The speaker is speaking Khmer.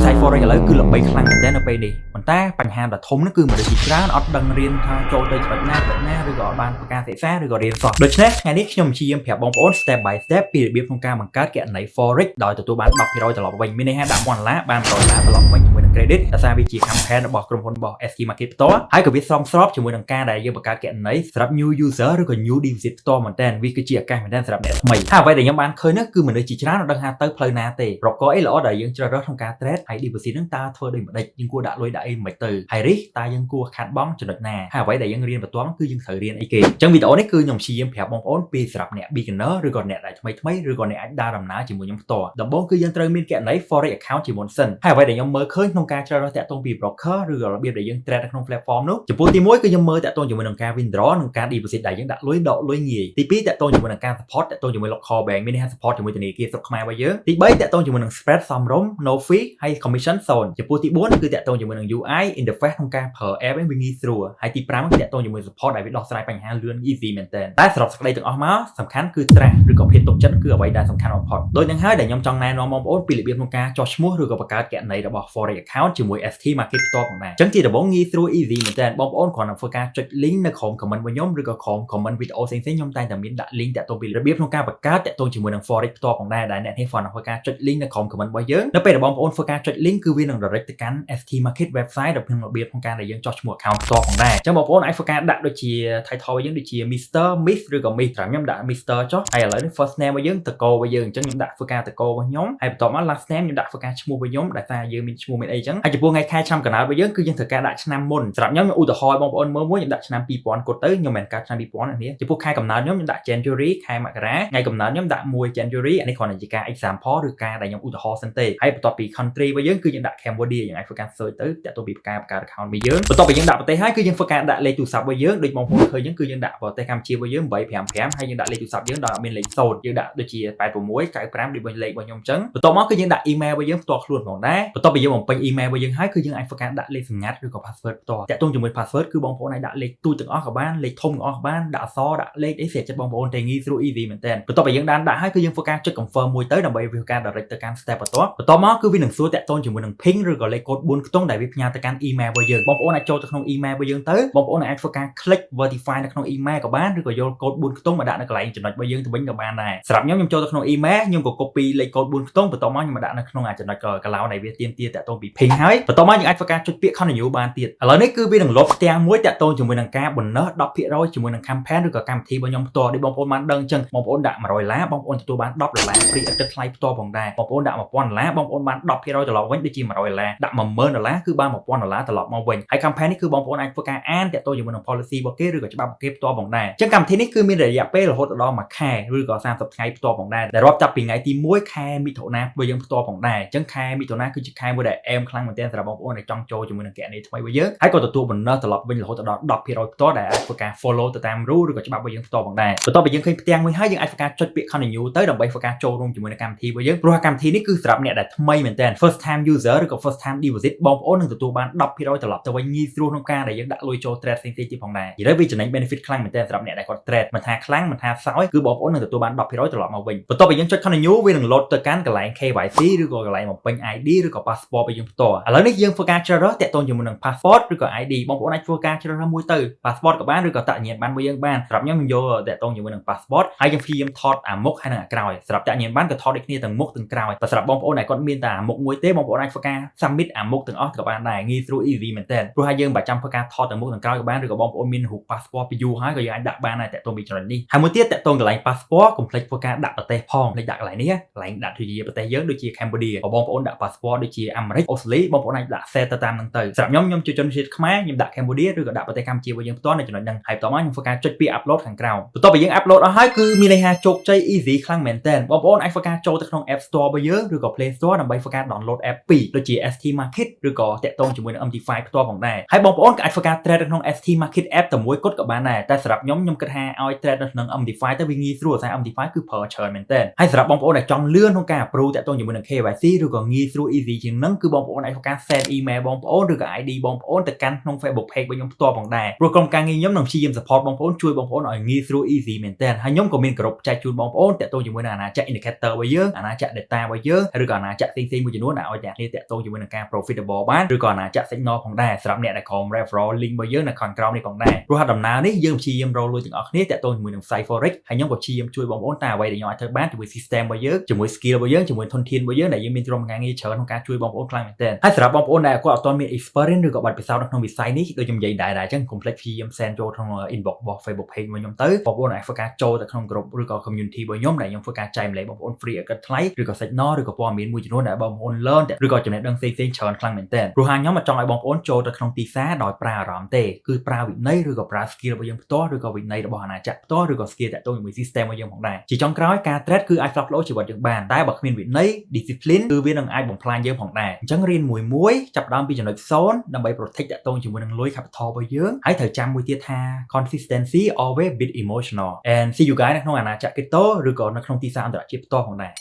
Side Forex ឥឡូវគឺល្បីខ្លាំងមែនទែននៅពេលនេះប៉ុន្តែបញ្ហាដ៏ធំនោះគឺមនុស្សជាច្រើនអត់ដឹងរៀនថាចូលទៅចំណុចណាឬក៏អត់បានប្រកាសសិក្សាឬក៏រៀនសោះដូច្នេះថ្ងៃនេះខ្ញុំព្យាយាមប្រាប់បងប្អូន step by step ពីរបៀបក្នុងការបង្កើតគណនី Forex ដោយទទួលបាន 10% ត្រឡប់វិញមានន័យថាដាក់$1បាន$100ត្រឡប់វិញជាមួយនឹង credit ដោយសារវាជា campaign របស់ក្រុមហ៊ុនរបស់ ST Market ផ្ទាល់ហើយក៏វាសមស្របជាមួយនឹងការដែលយើងបង្កើតគណនីសម្រាប់ new user ឬក៏ new deposit ផ្ទាល់មែនទែនវាគឺជាឱកាសមែនទែនសម្រាប់អ្នកថ្មីហើយអ្វីដែលខ្ញុំបានឃើញនោះគឺមនុស្សជាច្រើនអត់ដឹងថាទៅផ្លូវណាទេប្រកបអីល្អដែលយើងជ្រើសរើសក្នុងការ trade ហើយ deposit ហ្នឹងតើធ្វើដូចម្ដេចយើងគួរដាក់លុយដាក់អីមិនទៅហើយ risk តើយើងគួរខាត់បង់ចំណុចណាហើយអ្វីដែលយើងរៀនបន្ទាប់គឺយើងត្រូវរៀនអីគេអញ្ចឹងវីដេអូនេះគឺខ្ញុំព្យាយាមប្រាប់បងប្អូនពីសម្រាប់អ្នក beginner ឬក៏អ្នកដែលថ្មីឬក៏អ្នកអាចដើរដំណើរជាមួយខ្ញុំផ្ទាល់ដំបូងគឺយើងត្រូវមានគណនី Forex account ជាមុនសិនហើយអ្វីដែលខ្ញុំមើលឃើញក្នុងការជ្រើសរើសតាក់ទងពី broker ឬក៏របៀបដែលយើង trade នៅក្នុង platform នោះចំពោះទី1គឺខ្ញុំមើលតាក់ទងជាមួយនឹងការ withdraw និងការ deposit ដែលយើងដាក់លុយដកលុយងាយទី2តាក់ទងជាមួយនឹងការ support តាក់ទងជាមួយ local bank មានន័យថា support ជាមួយធនាគារស្រុកខ្មែររបស់យើងទី3តាក់ទងជាមួយនឹង spread សមរម្យ no fee ហើយ commission 0ចំពោះទី4គឺតាក់ទងជាមួយនឹង UI interface ក្នុងការប្រើ app វិញវាងាយស្រួលហើយទី5គឺតាក់ទងជាមួយ support ដែលវាដោះស្រាយបញ្ហាលឿន easy មែនទែនតែសម្រាប់សក្តីទាំងអស់មកសំខាន់គឺ trust ឬក៏ភាពទុកចិត្តគឺអ្វីដែលសំខាន់បំផុតដូចនឹងហើយដែលខ្ញុំចង់ណែនាំបងប្អូនពីរបៀបក្នុងការចុះឈ្មោះឬក៏បង្កើតគណនីរបស់ Forex account ជាមួយ ST Market ផ្ទាល់ផងដែរអញ្ចឹងជាដំបូងងាយស្រួល easy មែនទែនបងប្អូនគ្រាន់តែធ្វើការចុច link នៅក្រោម comment របស់ខ្ញុំឬក៏ក្រោម comment វីដេអូផ្សេងៗខ្ញុំតែងតែមានដាក់ link តាក់ទងពីរបៀបក្នុងការបង្កើតតាក់ទងជាមួយនឹង Forex ផ្ទាល់ផងដែរដែលអ្នកនេះគ្រាន់តែធ្វើការចុច link នៅក្រោម comment របស់យើងនៅពេលដែលបងប្អូនធ្វើការចុច link គឺវានឹង direct ទៅកាន់ ST Market website ដែលក្នុងរបៀបក្នុងការដែលយើងចុះឈ្មោះ account ផ្ទាល់ផងដែរអញ្ចឹងបងប្អូនអាចធ្វើការដាក់ដូចជា title របស់យើងដូចជា Mr Miss ឬក៏ Miss ខ្ញុំដាក់ Mr ចុះហើយឥឡូវនេះ first name របស់យើងតកោរបស់យើងអញ្ចឹងខ្ញុំដាក់ធ្វើការតកោរបស់ខ្ញុំហើយបន្ទាប់មក last name ខ្ញុំដាក់ធ្វើការឈ្មោះរបស់ខ្ញុំដែលថាយើងមានឈ្មោះមានអីអញ្ចឹងហើយចំពោះថ្ងៃខែឆ្នាំកំណើតរបស់យើងគឺយើងត្រូវការដាក់ឆ្នាំមុនសម្រាប់ខ្ញុំឧទាហរណ៍បងប្អូនមើលមួយខ្ញុំដាក់ឆ្នាំ2000គត់ទៅខ្ញុំមិនកើតឆ្នាំ2000នេះចំពោះខែកំណើតខ្ញុំដាក់ January ខែមករាថ្ងៃកំណើតខ្ញុំដាក់1 January អានេះគ្រាន់តែជាការ example ឬការដែលខ្ញុំឧទាហរណ៍សិនទេហើយបន្ទាប់ពី country របស់យើងគឺយើងដាក់ Cambodia យើងអាចធ្វើការ search ទៅតាក់ទងពីការបង្កើត account របស់យើងបន្ទាប់ពីយើងដាក់ប្រទេសហើយគឺយើងធ្វើការដាក់លេខទូរស័ព្ទរបស់យើងដូចបងប្អូនឃើញអញ្ចឹងគឺយើងដាក់ប្រទេសកម្ពុជារបស់យើង855ហើយយើងដាក់លេខទូរស័ព្ទយើងដោយអត់មានលេខ0យើងដាក់ដូចជា8695ដូចលេខរបស់ខ្ញុំអញ្ចឹងបន្ទាប់មកគឺយើងដាក់ email របស់យើងផ្ទាល់ខ្លួនផងដែរបន្ទាប់ពីយើងបំពេញ email របស់យើងហើយគឺយើងអាចធ្វើការដាក់លេខសម្ងាត់ឬក៏ password ផ្ទាល់តាក់ទងជាមួយ password គឺបងប្អូនអាចដាក់លេខទូចទាំងអស់ក៏បានលេខធំទាំងអស់ក៏បានដាក់អក្សរដាក់លេខអីស្រាប់ចិត្តបងប្អូនតែងាយស្រួល easy មែនទែនបន្ទាប់ពីយើងដាក់ហើយគឺយើងធ្វើការចុច confirm មួយទៅដើម្បីវាការ direct ទៅកាន់ step បន្ទាប់មកគឺវានឹងសួរតាក់ទងជាមួយនឹង pin ឬក៏លេខកូដ4ខ្ទង់ដែលវាផ្ញើទៅកាន់ email របស់យើងបងប្អូនអាចចូលទៅក្នុង email របស់យើងទៅបងប្អូនអាចធ្វើការ click verify នៅក្នុង email ក៏បានឬក៏យកកូដ4ខ្ទង់មកដាក់នៅកន្លែងចំណុចរបស់យើងទៅវិញក៏បានដែរសម្រាប់ខ្ញុំចូលទៅក្នុង email ខ្ញុំក៏ copy លេខកូដ4ខ្ទង់បន្ទាប់មកខ្ញុំមកដាក់នៅក្នុងចំណុចកន្លោដែលវាទាមទារតាក់ទងពី pin ហើយបន្ទាប់មកយើងអាចធ្វើការចុចពាក្យ continue បានទៀតឥឡូវនេះគឺវានឹងលុបផ្ទាំងមួយតាក់ទងជាមួយនឹងការ bonus 10% ជាមួយនឹង campaign ឬក៏កម្មវិធីរបស់ខ្ញុំផ្ទាល់ដូចបងប្អូនបានដឹងអញ្ចឹងបងប្អូនដាក់$100បងប្អូនទទួលបាន$10 free ឥតគិតថ្លៃផ្ទាល់ផងដែរបងប្អូនដាក់$1000បងប្អូនបាន10%ត្រឡប់វិញដូចជា$100ដាក់$10000គឺបាន$1000ត្រឡប់មកវិញហើយ campaign នេះគឺបងប្អូនអាចធ្វើការអានតាក់ទងជាមួយនឹង policy របស់គេឬក៏ច្បាប់របស់គេផ្ទាល់ផងដែរអញ្ចឹងកម្មវិធីនេះគឺមានរយៈពេលរហូតដល់1ខែឬក៏30ថ្ងៃផ្ទាល់ផងដែរដែលរាប់ចាប់ពីថ្ងៃទី1ខែមិថុនារបស់យើងផ្ទាល់ផងដែរអញ្ចឹងខែមិថុនាគឺជាខែមួយដែលអែមខ្លាំងមែនទែនសម្រាប់បងប្អូនដែលចង់ចូលជាមួយនឹងគណនីថ្មីរបស់យើងហើយក៏ទទួល bonus ត្រឡប់វិញរហូតដល់10%ផ្ទាល់ដែលអាចធ្វើការ follow ទៅតាម rule ឬក៏ច្បាប់របស់យើងផ្ទាល់ផងដែរបន្ទាប់ពីយើងឃើញផ្ទាំងមួយហើយយើងអាចធ្វើការចុចពាក្យ continue ទៅដើម្បីធ្វើការចូលរួមជាមួយនឹងកម្មវិធីរបស់យើងព្រោះកម្មវិធីនេះគឺសម្រាប់អ្នកដែលថ្មីមែនទែន first time user ឬក៏ first time deposit បងប្អូននឹងទទួលបាន10%ត្រឡប់ទៅវិញងាយស្រួលក្នុងការដែលយើងដាក់លុយចូល trade ផ្សេងៗទៀតផងដែរនិយាយទៅវាចំណេញ benefit ខ្លាំងមែនទែនសម្រាប់អ្នកដែលគាត់ trade មិនថាខ្លាំងមិនថាសោយគឺបងប្អូននឹងទទួលបាន10%ត្រឡប់មកវិញបន្ទាប់ពីយើងចុច continue វានឹង load ទៅកាន់កន្លែង KYC ឬក៏កន្លែងបំពេញ ID ឬក៏ passport របស់យើងផ្ទាល់ឥឡូវនេះយើងធ្វើការជ្រើសរើសតាក់ទងជាមួយនឹង passport ឬក៏ ID បងប្អូនអាចធ្វើការជ្រើសរើសមួយទៅ passport ក៏បានឬក៏តញ្ញាណប័ណ្ណរបស់យើងបានសម្រាប់ខ្ញុំយកតាក់ទងជាមួយនឹង passport ហើយយើងព្យាយាមថតអាមុខហើយនិងអាក្រោយសម្រាប់តញ្ញាណប័ណ្ណក៏ថតដូចគ្នាទាំងមុខទាំងក្រោយតែសម្រាប់បងប្អូនដែលគាត់មានតែអាមុខមួយទេបងប្អូនអាចធ្វើការ submit អាមុខទាំងអស់ក៏បានដែរងាយស្រួល easy មែនទែនព្រោះហើយយើងមិនចាំធ្វើការថតទាំងមុខទាំងក្រោយក៏បានឬក៏បងប្អូនមានរូប passport ពីយូរហើយក៏យើងអាចដាក់បានដែរតាក់ទងពីចំណុចនេះហើយមួយទៀតតាក់ទងកន្លែង passport កុំភ្លេចធ្វើការដាក់ប្រទេសផងភ្លេចដាក់កន្លែងនេះកន្លែងដាក់ជាប្រទេសយើងដូចជា Cambodia បងប្អូនដាក់ passport ដូចជាអាមេរិកអូស្ត្រាលីបងប្អូនអាចដាក់ set ទៅតាមហ្នឹងទៅសម្រាប់ខ្ញុំជាជនជាតិខ្មែរខ្ញុំដាក់ Cambodia ឬក៏ដាក់ប្រទេសកម្ពុជារបស់យើងផ្ទាល់នៅចំណុចហ្នឹងហើយបន្តមកខ្ញុំធ្វើការចុចពី upload ខាងក្រោមបន្ទាប់ពីយើង upload អស់ហើយគឺមានន័យថាជោគជ័យ easy ខ្លាំងមែនទែនបងប្អូនអាចធ្វើការចូលទៅក្នុង App Store របស់យើងឬក៏ Play Store ដើម្បីធ្វើការ download app ពីរដូចជា ST Market ឬក៏តាក់ទងជាមួយនឹង MT5 ផ្ទាល់ផងដែរហើយបងប្អូនក៏អាចធ្វើការ trade នៅក្នុង ST Market app តែមួយគត់ក៏បានដែរតែសម្រាប់ខ្ញុំគិតថាឲ្យ trade នៅក្នុង MT5 ទៅវាងាយស្រួលតែ MT5 គឺប្រើច្រើនមែនទែនហើយសម្រាប់បងប្អូនដែលចង់លឿនក្នុងការ approve តាក់ទងជាមួយនឹង KYC ឬក៏ងាយស្រួល easy ជាងហ្នឹងគឺបងប្អូន ប្អូនអាចធ្វើការ send email បងប្អូនឬក៏ ID បងប្អូនទៅកាន់ក្នុង Facebook page របស់ខ្ញុំផ្ទាល់ផងដែរព្រោះក្រុមការងារខ្ញុំនឹងព្យាយាម support បងប្អូនជួយបងប្អូនឲ្យងាយស្រួល easy មែនទែនហើយខ្ញុំក៏មានក្រុមចែកជូនបងប្អូនតាក់ទងជាមួយនឹងអាណាចក្រ indicator របស់យើងអាណាចក្រ data របស់យើងឬក៏អាណាចក្រផ្សេងៗមួយចំនួនដែលឲ្យអ្នកគ្នាតាក់ទងជាមួយនឹងការ profitable បានឬក៏អាណាចក្រ signal ផងដែរសម្រាប់អ្នកដែលក្រុម referral link របស់យើងនៅខាងក្រោមនេះផងដែរព្រោះថាដំណើរនេះយើងព្យាយាមរកលុយទាំងអស់គ្នាតាក់ទងជាមួយនឹង Site Forex ហើយខ្ញុំក៏ព្យាយាមជួយបងប្អូនតាមអ្វីដែលខ្ញុំអាចធ្វើបានជាមួយ system របស់យើងជាមួយ skill របស់យើងជាមួយធនធានរបស់យើងដែលយើងមានក្រុមការងារច្រើនក្នុងការជួយបងប្អូនខ្លាំងមែនទែនហើយសម្រាប់បងប្អូនដែលគាត់អត់ទាន់មាន experience ឬក៏បាត់ពិសោធន៍នៅក្នុងវិស័យនេះដូចខ្ញុំនិយាយដែរអញ្ចឹង complex ព្យាយាម send ចូលក្នុង inbox របស់ Facebook page របស់ខ្ញុំទៅបងប្អូនអាចធ្វើការចូលទៅក្នុង group ឬក៏ community របស់ខ្ញុំដែលខ្ញុំធ្វើការចែកម្លែកបងប្អូន free ឥតគិតថ្លៃឬក៏ signal ឬក៏ព័ត៌មានមួយចំនួនដែលបងប្អូន learn ឬក៏ចំណេះដឹងផ្សេងៗច្រើនខ្លាំងមែនទែនព្រោះខ្ញុំអត់ចង់ឲ្យបងប្អូនចូលទៅក្នុងទីផ្សារដោយប្រើអារម្មណ៍ទេគឺប្រើវិន័យឬក៏ប្រើ skill របស់យើងផ្ទាល់ឬក៏វិន័យរបស់អាណាចក្រផ្ទាល់ឬក៏ skill តាក់ទងជាមួយ system របស់យើងផងដែរជាចុងក្រោយការ trade គឺអាច ផ្លាស់ប្ដូរជីវិតយើងបានតែបើគ្មានវិន័យ discipline គឺវានឹងអាចបំផ្លាញយើងផងដែរអញ្ចឹងរៀនមួយចាប់ដើមពីចំណុច0ដើម្បី protect តាក់ទងជាមួយនឹងលុយ capital របស់យើងហើយត្រូវចាំមួយទៀតថា consistency always beat emotional and see you guys នៅក្នុងអាណាចក្រ crypto ឬក៏នៅក្នុងទីផ្សារអន្តរជាតិផ្ទាល់ផងដែរ